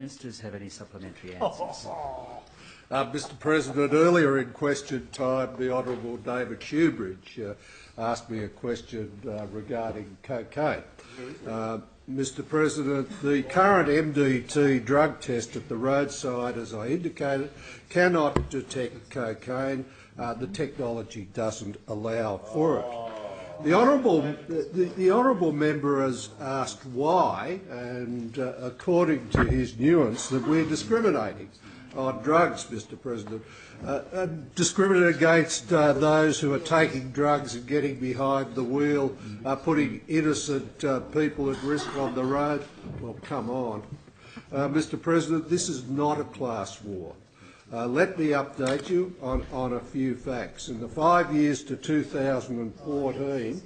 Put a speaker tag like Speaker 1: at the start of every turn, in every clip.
Speaker 1: Ministers have any supplementary answers?
Speaker 2: Mr President, earlier in question time, the Honourable David Shoebridge asked me a question regarding cocaine. Mr President, the current MDT drug test at the roadside, as I indicated, cannot detect cocaine. The technology doesn't allow for it. The honourable member has asked why, and according to his nuance, that we're discriminating on drugs, Mr President. Discriminating against those who are taking drugs and getting behind the wheel, putting innocent people at risk on the road. Well, come on. Mr President, this is not a class war. Let me update you on a few facts. In the 5 years to 2014,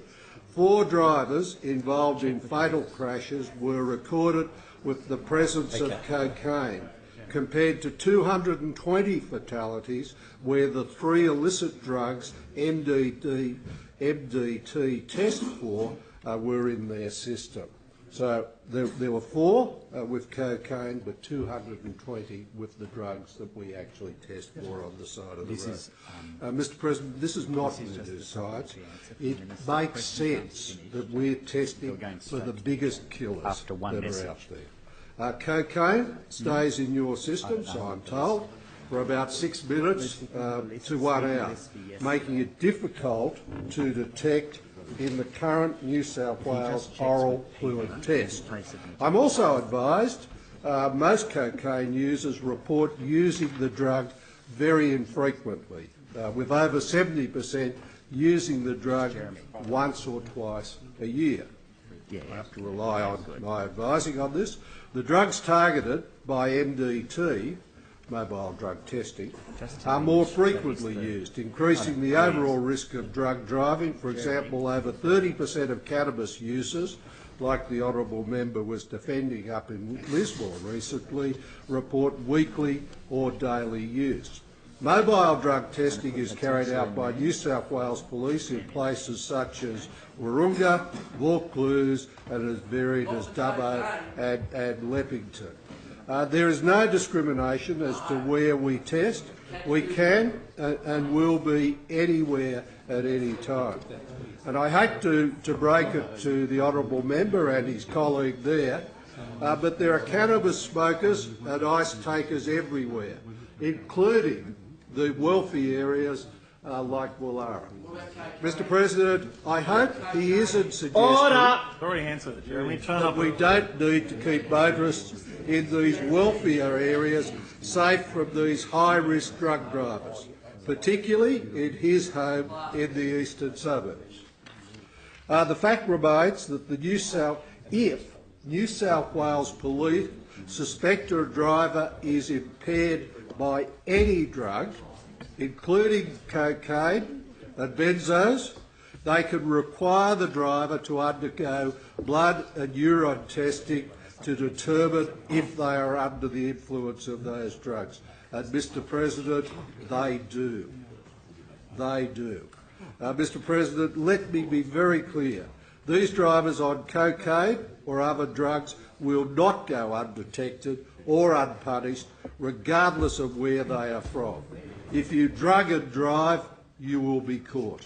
Speaker 2: 4 drivers involved in fatal crashes were recorded with the presence of cocaine, compared to 220 fatalities where the 3 illicit drugs MDT test for were in their system. So there were 4 with cocaine, but 220 with the drugs that we actually test for on the side of the road. Mr President, this is not new science. It makes sense that we're testing for the biggest killers that are out there. Cocaine stays in your system, so I'm told, for about 6 minutes to 1 hour, making it difficult to detect in the current New South Wales oral fluid test. I'm also advised most cocaine users report using the drug very infrequently, with over 70% using the drug once or twice a year. I have to rely on my advising on this. The drugs targeted by MDT, mobile drug testing, are more frequently used, increasing the overall risk of drug driving. For example, over 30% of cannabis users, like the honourable member was defending up in Lismore recently, report weekly or daily use. Mobile drug testing is carried out by New South Wales Police in places such as Wahroonga, Vaucluse, and as varied as Dubbo and Leppington. There is no discrimination as to where we test. We can and will be anywhere at any time. And I hate to break it to the honourable member and his colleague there, but there are cannabis smokers and ice takers everywhere, including the wealthy areas like Woollahra. Mr President, I hope he isn't suggesting that we don't need to keep motorists in these wealthier areas safe from these high-risk drug drivers, particularly in his home in the eastern suburbs. The fact remains that if New South Wales Police suspect a driver is impaired by any drug, including cocaine and benzos, they can require the driver to undergo blood and urine testing to determine if they are under the influence of those drugs. And Mr President, they do. They do. Mr President, let me be very clear. These drivers on cocaine or other drugs will not go undetected or unpunished, regardless of where they are from. If you drug and drive, you will be caught.